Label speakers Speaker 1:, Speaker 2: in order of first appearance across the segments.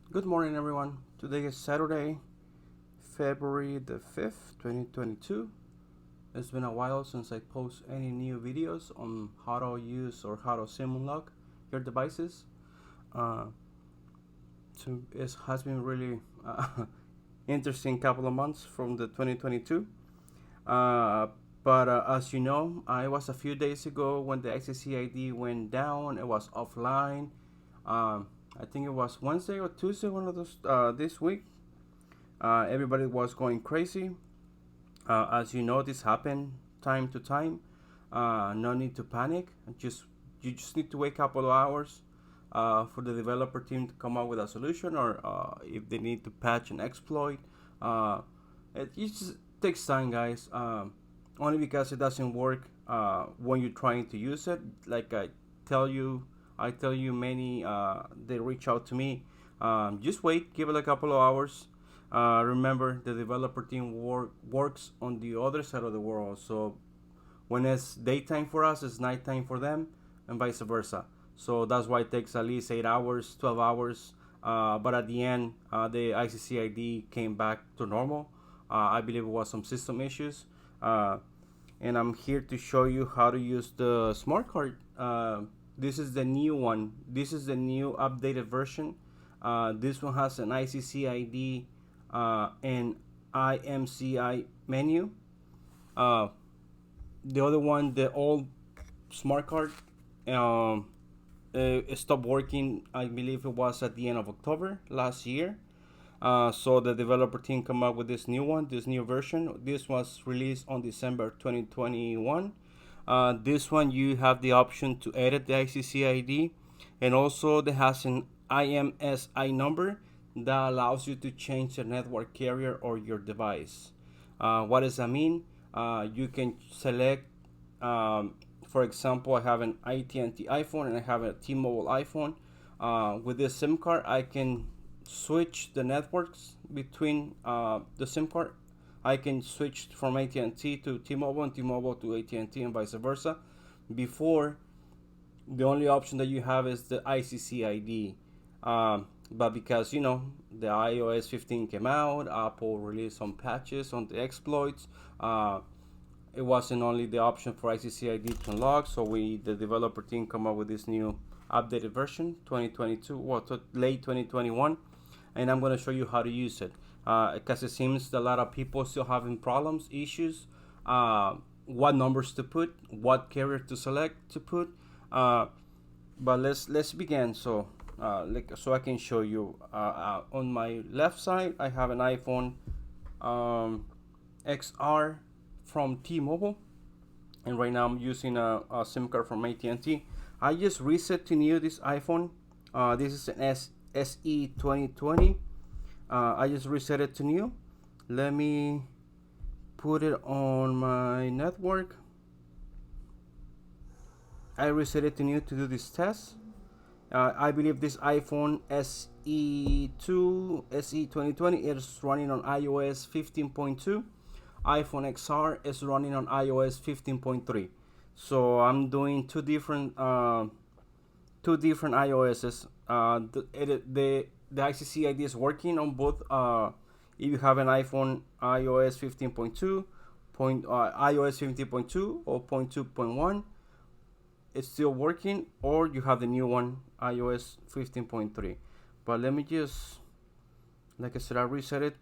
Speaker 1: Good morning, everyone. Today is Saturday, February the 5th, 2022. It's been a while since I post any new videos on how to use or how to sim unlock your devices. Uh, it has been really interesting couple of months from the 2022. Uh, but as you know, I was a few days ago when the ICCID went down. It was offline. I think it was Wednesday or Tuesday, one of those this week. Everybody was going crazy. As you know, this happened time to time. No need to panic. You just need to wait a couple of hours for the developer team to come up with a solution, or if they need to patch an exploit. Uh, it just takes time, guys. Only because it doesn't work when you're trying to use it. Like tell you, I tell you many. They reach out to me. Just wait. Give it a couple of hours. Remember, the developer team works on the other side of the world. So when it's daytime for us, it's nighttime for them, and vice versa. So that's why it takes at least 8 hours, 12 hours. But at the end, the ICCID came back to normal. I believe it was some system issues. Uh, and I'm here to show you how to use the smart card. This is the new one. This is the new updated version. This one has an ICCID and IMCI menu. Uh, the other one, the old smart card, stopped working. I believe it was at the end of October last year. So the developer team come up with this new one, this new version. This was released on December 2021. This one you have the option to edit the ICCID, and also it has an IMSI number that allows you to change the network carrier or your device. What does that mean? You can select, for example, I have an AT&T iPhone and I have a T-Mobile iPhone. With this SIM card, I can switch the networks between the SIM card. I can switch from AT&T to T-Mobile and T-Mobile to AT&T and vice versa. Before, the only option that you have is the ICCID. But because the iOS 15 came out, Apple released some patches on the exploits. It wasn't only the option for ICCID to unlock, so the developer team, come up with this new updated version, 2022, or late 2021, and I'm going to show you how to use it. Because it seems a lot of people still having problems, issues, what numbers to put, what carrier to select to put. But let's begin. So I can show you. On my left side, I have an iPhone XR from T-Mobile, and right now I'm using a SIM card from AT&T. I just reset to new this iPhone. This is an SE 2020. I just reset it to new. Let me put it on my network. I reset it to new to do this test. I believe this iPhone SE2 SE 2020 is running on iOS 15.2. iPhone XR is running on iOS 15.3. So I'm doing two different iOSs. The ICCID is working on both. If you have an iPhone iOS 15.2, iOS 15.2 or 0.2.1, it's still working, or you have the new one, iOS 15.3. But let me just, like I said, I reset it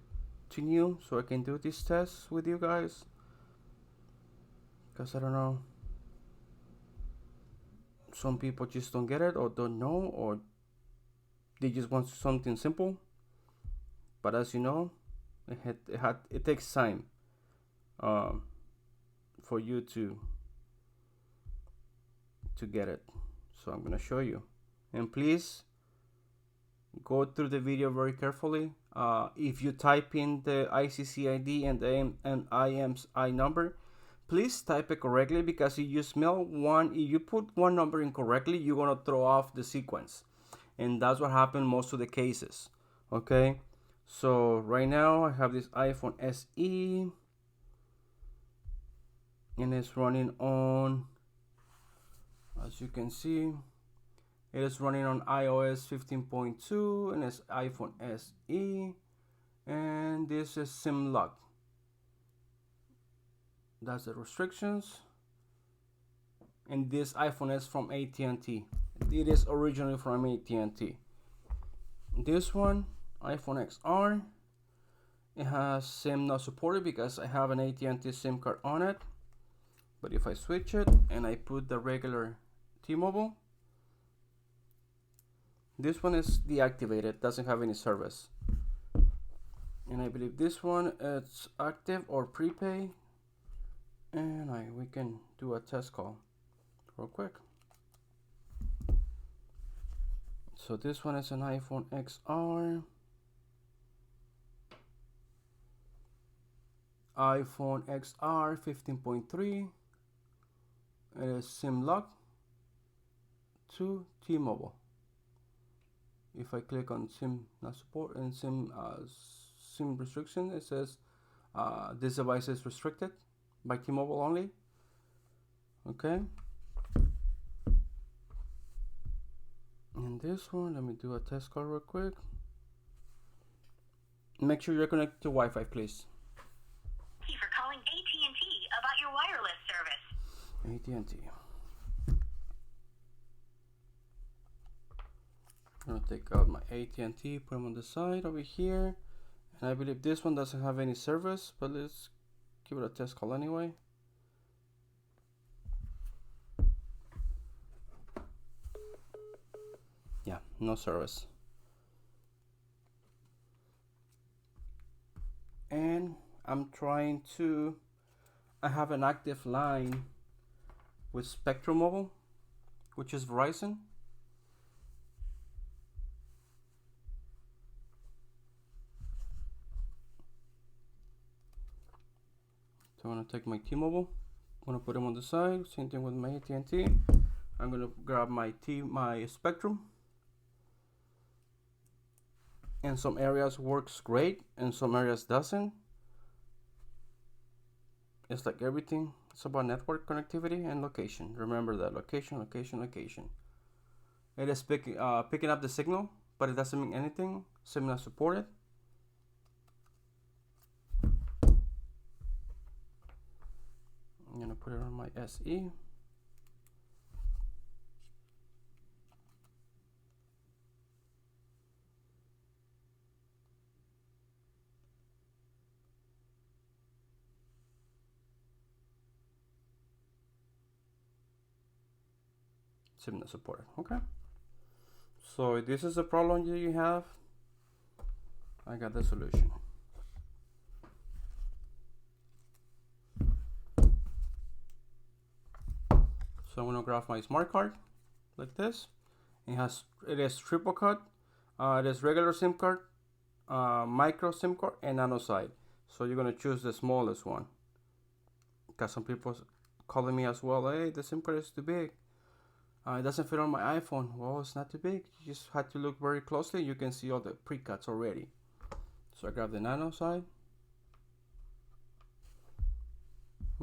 Speaker 1: to new so I can do this test with you guys, because I don't know, some people just don't get it or don't know, or they just want something simple. But as you know, it takes time for you to get it. So I'm gonna show you, and please go through the video very carefully. If you type in the ICCID and the IMSI number, please type it correctly, because if you put one number incorrectly, you're gonna throw off the sequence, and that's what happened most of the cases. Okay, so right now I have this iPhone SE, and it's running on, as you can see, It is running on iOS 15.2 and it's iPhone SE, and this is SIM lock. That's the restrictions. And this iPhone is from AT&T. It is originally from AT&T. This one, iPhone XR, it has SIM not supported because I have an AT&T SIM card on it. But if I switch it and I put the regular T-Mobile, this one is deactivated, doesn't have any service. And I believe this one it's active or prepaid. And we can do a test call real quick. So this one is an iPhone XR. iPhone XR 15.3. It is SIM lock to T-Mobile. If I click on SIM not support and SIM restriction, it says this device is restricted by T-Mobile only. Okay. And this one, let me do a test call real quick. Make sure you're connected to Wi-Fi, please.
Speaker 2: Thank you for calling AT&T about your wireless service.
Speaker 1: AT&T. I'm gonna take out my AT&T, put them on the side over here, and I believe this one doesn't have any service, but let's give it a test call anyway. Yeah, no service. And I have an active line with Spectrum Mobile, which is Verizon. So I'm gonna take my T-Mobile, I'm gonna put them on the side, same thing with my AT&T. I'm gonna grab my Spectrum. In some areas works great, in some areas doesn't. It's like everything, it's about network connectivity and location. Remember that, location. It is picking up the signal, but it doesn't mean anything. SIM not supported. I'm gonna put it on my SE. SIM not supported. Okay. So if this is a problem you have, I got the solution. So I'm gonna grab my smart card like this. It is triple cut. It is regular SIM card, micro SIM card, and nano side. So you're gonna choose the smallest one. Because some people calling me as well. Hey, the SIM card is too big. It doesn't fit on my iPhone. Well, it's not too big. You just had to look very closely. You can see all the pre-cuts already. So I grab the nano side.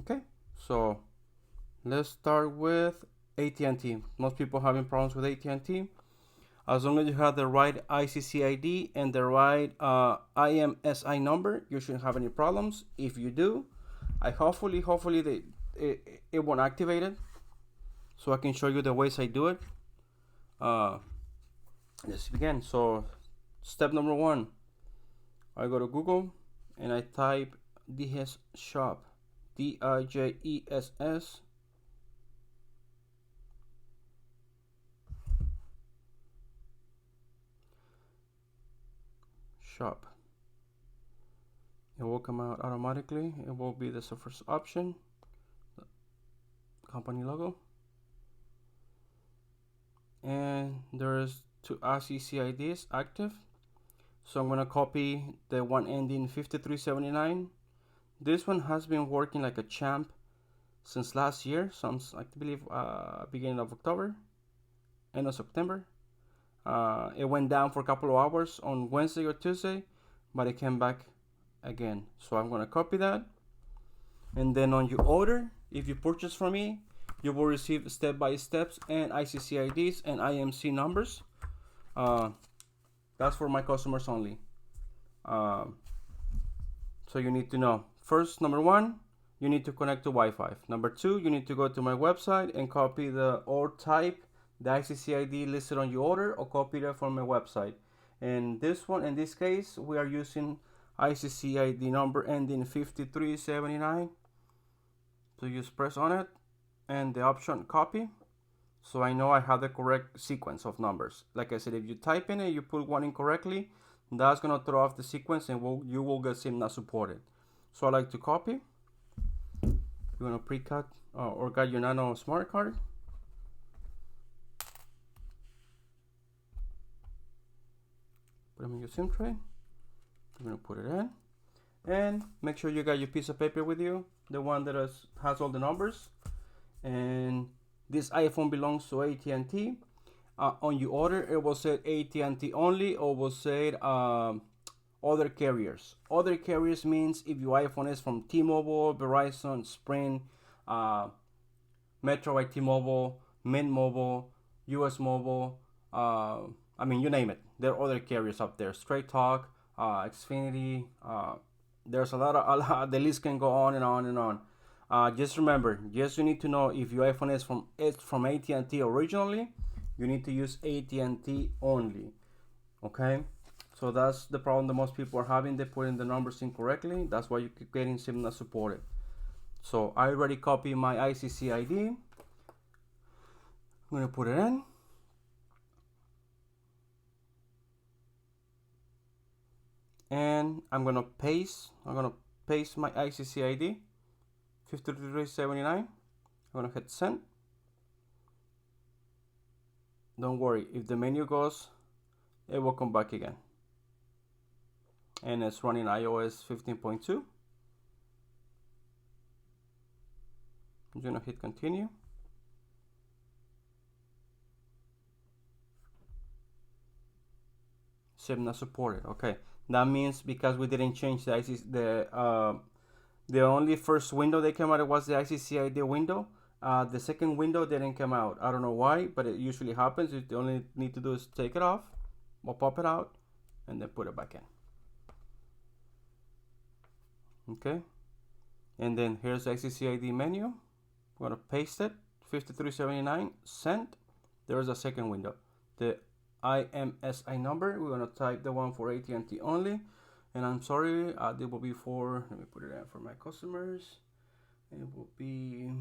Speaker 1: Okay, so let's start with AT&T. Most people having problems with AT&T. As long as you have the right ICCID and the right IMSI number, you shouldn't have any problems. If you do, hopefully it won't activate it. So I can show you the ways I do it. Let's begin. So step number 1, I go to Google and I type DIGESS shop, DIGESS shop. It will come out automatically. It will be the first option, the company logo. And there's 2 ICCIDs active. So I'm gonna copy the one ending 5379. This one has been working like a champ since last year, I believe beginning of October, end of September. It went down for a couple of hours on Wednesday or Tuesday, but it came back again. So I'm gonna copy that, and then on your order, if you purchase from me you will receive step-by-steps and ICCIDs and IMC numbers. That's for my customers only. So you need to know, first, number one, you need to connect to Wi-Fi. Number two, you need to go to my website and copy or type the ICCID listed on your order, or copy that from my website. And this one, in this case, we are using ICCID number ending 5379. So you just press on it and the option copy. So I know I have the correct sequence of numbers. Like I said, if you type in it, you put one incorrectly, that's gonna throw off the sequence and you will get SIM not supported. So I like to copy. You're gonna pre-cut or got your nano smart card. Put them in your SIM tray. You're gonna put it in, and make sure you got your piece of paper with you, the one that has all the numbers. And this iPhone belongs to AT&T. On your order, it will say AT&T only, or will say other carriers. Other carriers means if your iPhone is from T-Mobile, Verizon, Sprint, Metro by T-Mobile, Mint Mobile, US Mobile, I mean, you name it. There are other carriers up there. Straight Talk, Xfinity. There's a lot. The list can go on and on and on. Just remember, you need to know if your iPhone is from AT&T originally. You need to use AT&T only. Okay. So that's the problem that most people are having. They put in the numbers incorrectly. That's why you keep getting SIM not supported. So I already copied my ICCID. I'm gonna put it in. And I'm gonna paste my ICCID 5379. I'm gonna hit send. Don't worry, if the menu goes, it will come back again. And it's running iOS 15.2. I'm gonna hit continue. SIM not supported. Okay, that means because we didn't change the only first window that came out was the ICCID window. The second window didn't come out. I don't know why, but it usually happens. You only need to do is take it off or pop it out and then put it back in. Okay, and then here's the ICCID menu. I'm gonna paste it, 5379, send. There's a second window, the IMSI number. We're gonna type the one for AT&T only, and I'm sorry, it will be for, let me put it in for my customers. It will be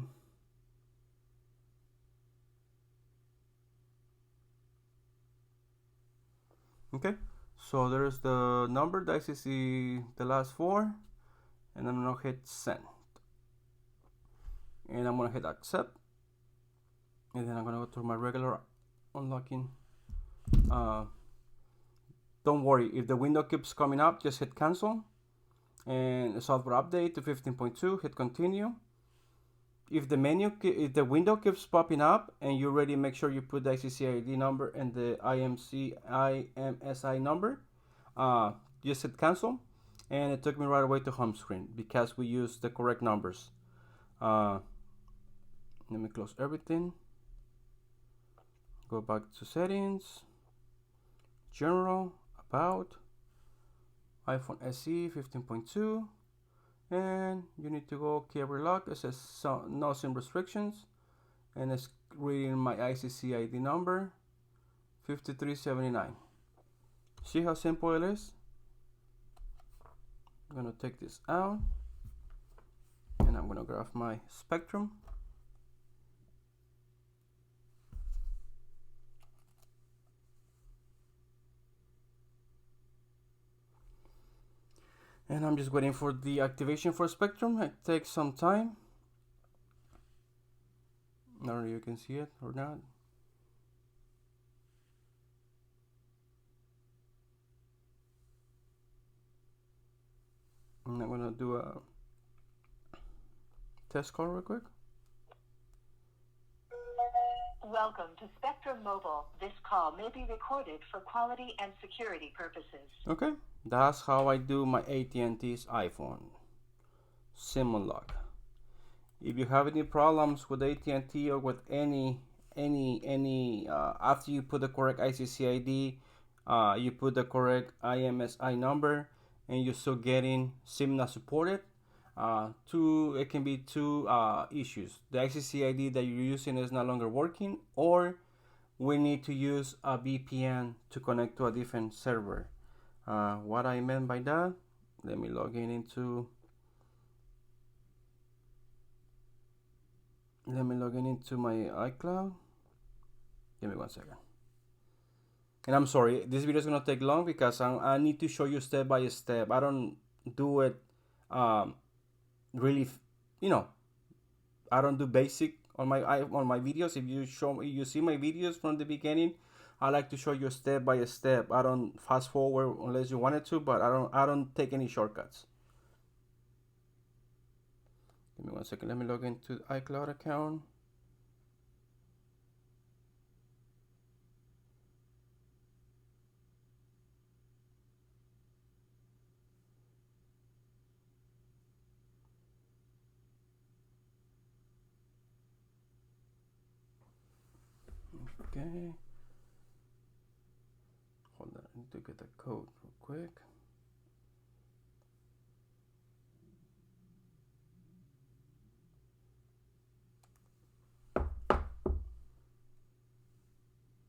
Speaker 1: okay. So there's the number, the ICC, the last four, and I'm gonna hit send, and I'm gonna hit accept, and then I'm gonna go to my regular unlocking. Don't worry, if the window keeps coming up, just hit cancel, and the software update to 15.2, hit continue. If the window keeps popping up and you already make sure you put the ICCID number and the IMSI number, just hit cancel, and it took me right away to home screen because we used the correct numbers. Let me close everything. Go back to settings, general, about, iPhone SE 15.2, and you need to go carrier lock. It says no SIM restrictions, and it's reading my ICCID number 5379. See how simple it is? I'm gonna take this out, and I'm gonna grab my Spectrum. And I'm just waiting for the activation for Spectrum. It takes some time. I don't know if you can see it or not. I'm gonna do a test call real quick.
Speaker 2: Welcome to Spectrum Mobile. This call may be recorded for quality and security purposes.
Speaker 1: Okay, that's how I do my AT&T's iPhone SIM unlock. If you have any problems with AT&T or with any after you put the correct ICCID, you put the correct IMSI number, and you're still getting SIM not supported, it can be two issues. The ICCID that you're using is no longer working, or we need to use a VPN to connect to a different server. What I meant by that, let me log into my iCloud. Give me 1 second. And I'm sorry, this video is gonna take long because I need to show you step by step. I don't do it really, I don't do basic on my videos. If you see my videos from the beginning, I like to show you step by step. I don't fast forward unless you wanted to, but I don't take any shortcuts. Give me 1 second. Let me log into the iCloud account. Okay. Hold on, I need to get the code real quick.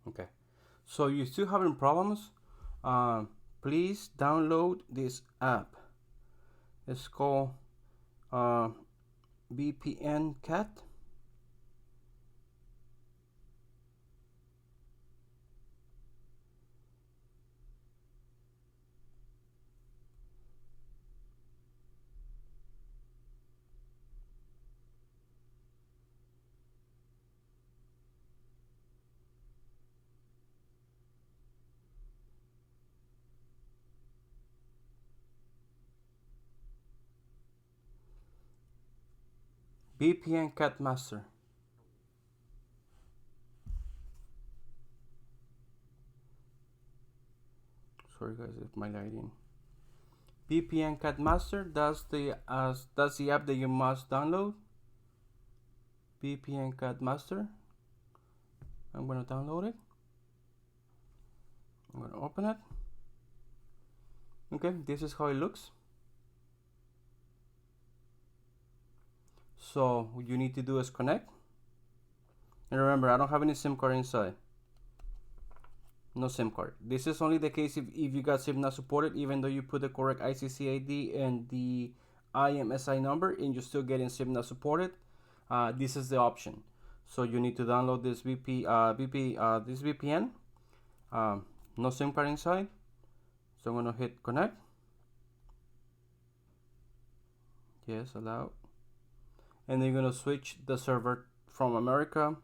Speaker 1: Okay, so you're still having problems? Please download this app. It's called VPN Cat. VPN Cat Master. Sorry guys, if my lighting. VPN Cat Master. That's the app that you must download. VPN Cat Master. I'm gonna download it. I'm gonna open it. Okay, this is how it looks. So what you need to do is connect. And remember, I don't have any SIM card inside. No SIM card. This is only the case if you got SIM not supported, even though you put the correct ICCID and the IMSI number and you're still getting SIM not supported. This is the option. So you need to download this this VPN. No SIM card inside. So I'm gonna hit connect. Yes, allow. And then you're gonna switch the server from America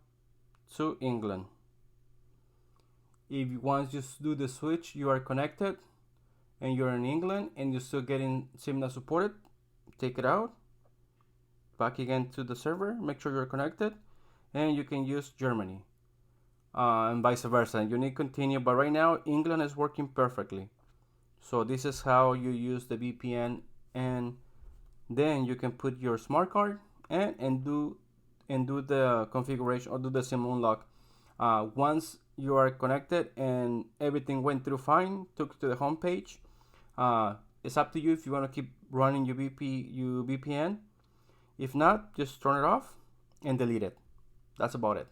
Speaker 1: to England. If once you do the switch, you are connected and you're in England and you're still getting SIM not supported, take it out, back again to the server, make sure you're connected, and you can use Germany and vice versa. You need to continue, but right now England is working perfectly. So this is how you use the VPN, and then you can put your smart card and do the configuration or do the SIM unlock. Once you are connected and everything went through fine, took to the home page, it's up to you if you want to keep running your VPN. If not, just turn it off and delete it. That's about it.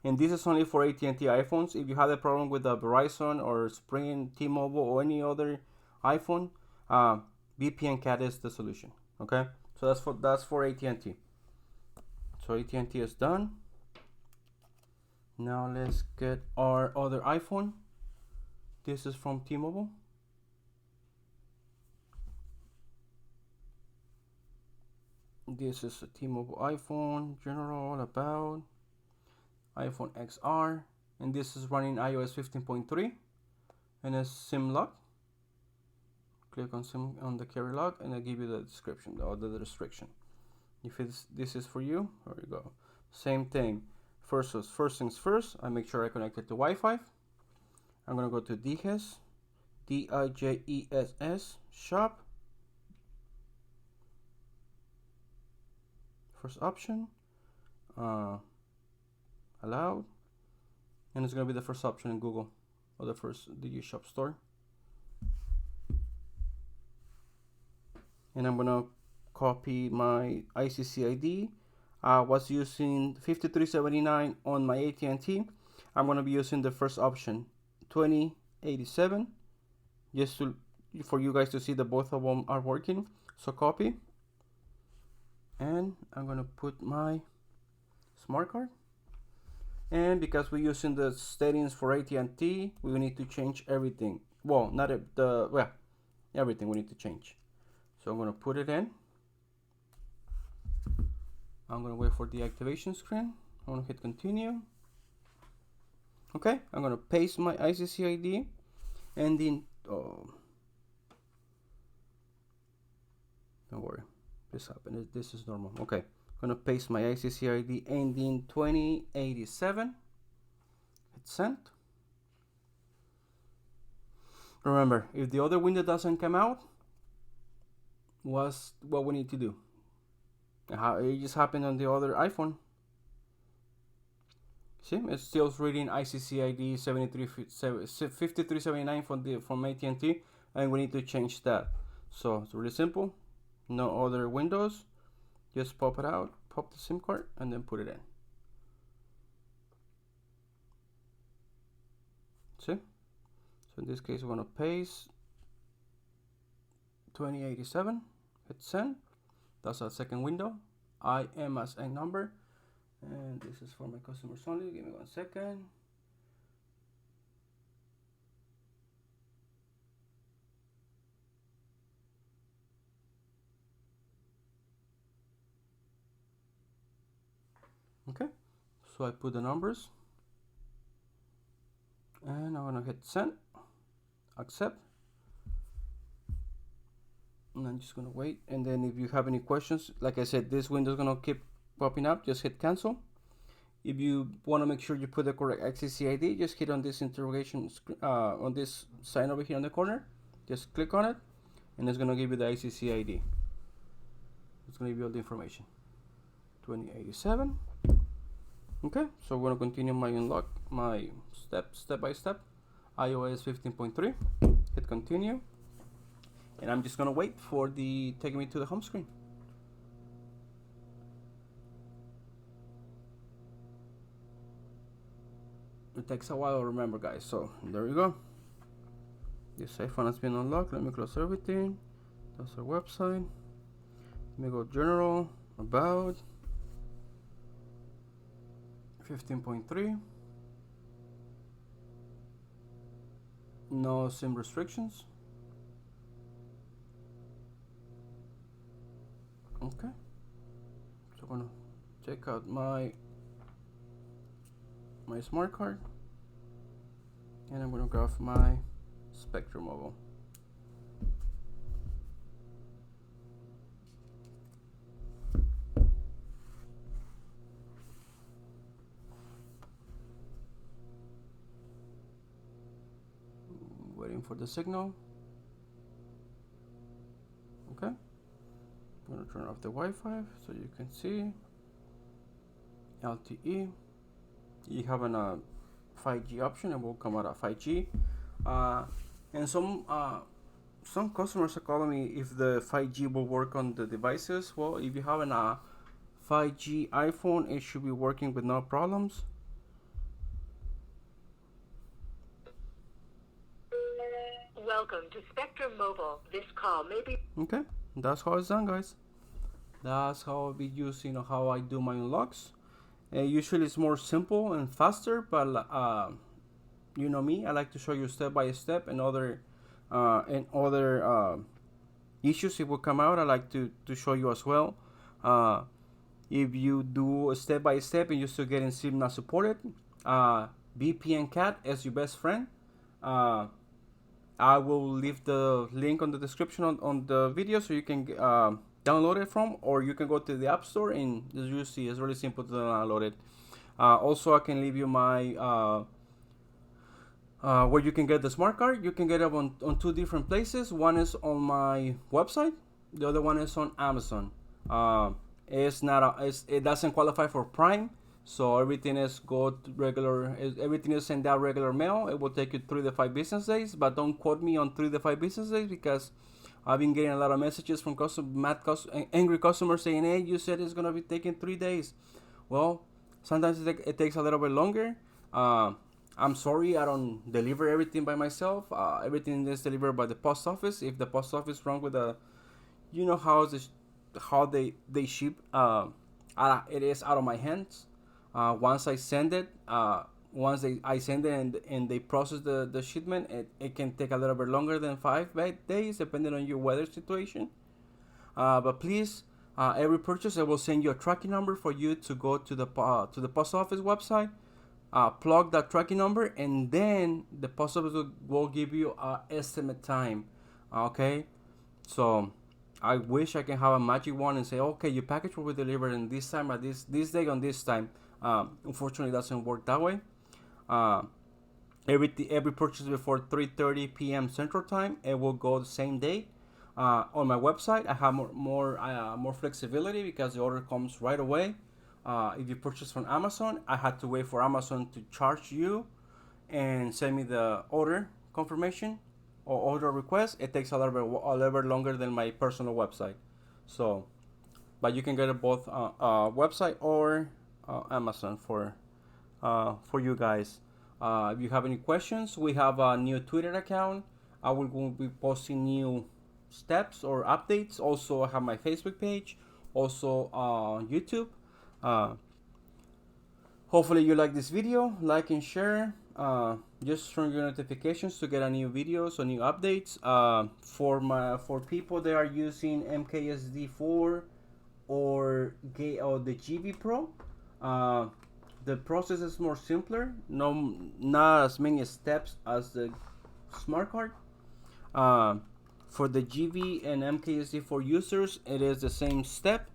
Speaker 1: And this is only for AT&T iPhones. If you have a problem with the Verizon or Sprint, T-Mobile, or any other iPhone, VPN Cat is the solution. Okay, so that's for AT&T. So AT&T is done. Now let's get our other iPhone. This is from T-Mobile. This is a T-Mobile iPhone general about iPhone XR, and this is running iOS 15.3 and it's SIM lock. Click on SIM on the carrier lock and I give you the description or the restriction. If this is for you, there you go. Same thing. First things first, I make sure I connect it to Wi-Fi. I'm gonna go to DIGES, DIGESS shop. first option, allowed, and it's going to be the first option in Google or the first DigiShop store. And I'm going to copy my ICCID. I was using 5379 on my AT&T. I'm going to be using the first option, 2087, just for you guys to see that both of them are working. So copy, and I'm going to put my smart card. And because we're using the settings for AT&T, we need to change everything. Well, not everything we need to change. So I'm going to put it in. I'm going to wait for the activation screen. I'm going to hit continue. Okay, I'm going to paste my ICCID, and then don't worry, this happened. This is normal. Okay, I'm going to paste my ICCID ending 2087. Hit send. Remember, if the other window doesn't come out, what's what we need to do? It just happened on the other iPhone. See, it's still reading ICCID 5379 from AT&T, and we need to change that. So it's really simple. No other windows. Just pop it out, pop the SIM card, and then put it in. See? So in this case, we're going to paste 2087. Hit send. That's our second window. IMSI number. And this is for my customers only. Give me 1 second. Okay, so I put the numbers, and I'm gonna hit send, accept, and I'm just gonna wait. And then if you have any questions, like I said, this window is gonna keep popping up. Just hit cancel. If you want to make sure you put the correct ICCID, just hit on this interrogation on this sign over here in the corner. Just click on it, and it's gonna give you the ICCID. It's gonna give you all the information. 2087. Okay, so we're gonna continue my unlock, my step by step, iOS 15.3. Hit continue, and I'm just gonna wait for the taking me to the home screen. It takes a while, remember, guys. So there you go. This iPhone has been unlocked. Let me close everything. That's our website. Let me go general, about 15.3. No SIM restrictions. Okay, so I'm gonna check out my smart card, and I'm gonna grab my Spectrum Mobile. Waiting for the signal. Okay, I'm gonna turn off the Wi-Fi so you can see LTE. You have a 5G option, and will come out at 5G. And some customers are calling me if the 5G will work on the devices. Well, if you have a 5G iPhone, it should be working with no problems.
Speaker 2: Welcome to Spectrum Mobile. This call may be...
Speaker 1: Okay, that's how it's done, guys. That's how I use, how I do my unlocks. Usually it's more simple and faster, but you know me, I like to show you step by step, and other issues it will come out. I like to show you as well. If you do a step by step and you're still getting SIM not supported, VPN Cat is your best friend. I will leave the link on the description on the video, so you can download it from, or you can go to the App Store, and as you see, it's really simple to download it. Also, I can leave you my where you can get the smart card. You can get it on two different places. One is on my website, the other one is on Amazon. It's not it doesn't qualify for Prime, so everything is everything is sent out regular mail. It will take you 3 to 5 business days, but don't quote me on 3 to 5 business days, because I've been getting a lot of messages from angry customers saying, "Hey, you said it's gonna be taking 3 days." Well, sometimes it takes a little bit longer. I'm sorry, I don't deliver everything by myself. Everything is delivered by the post office. If the post office wrong with how they ship, it is out of my hands. Once I send it, I send it and they process the shipment, it can take a little bit longer than 5 days, depending on your weather situation. But please, every purchase, I will send you a tracking number for you to go to the post office website, plug that tracking number, and then the post office will give you an estimate time. Okay, so I wish I can have a magic wand and say, okay, your package will be delivered in this time at this day on this time. Unfortunately, it doesn't work that way. Every purchase before 3:30 p.m. Central Time, it will go the same day. On my website, I have more flexibility because the order comes right away. If you purchase from Amazon, I had to wait for Amazon to charge you and send me the order confirmation or order request. It takes a little bit longer than my personal website. So, but you can get it both website or Amazon for you guys. If you have any questions, we have a new Twitter account. I will be posting new steps or updates. Also, I have my Facebook page, also YouTube. Hopefully you like this video. Like and share. Just turn your notifications to get a new videos or new updates. For people that are using MKSD4 or the GB Pro, the process is more simpler. Not as many steps as the smart card. For the GV and MKSD4 users, it is the same step.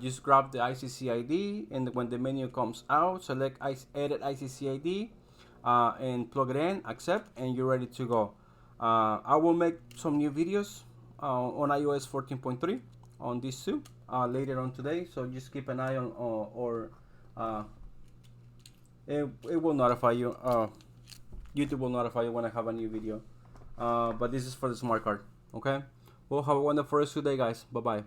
Speaker 1: Just grab the ICCID, and when the menu comes out, select edit ICCID, and plug it in, accept, and you're ready to go. I will make some new videos on iOS 14.3 on these two later on today, so just keep an eye on, or it will notify you. YouTube will notify you when I have a new video. But this is for the smart card. Okay, well, have a wonderful rest of the day, guys. Bye bye.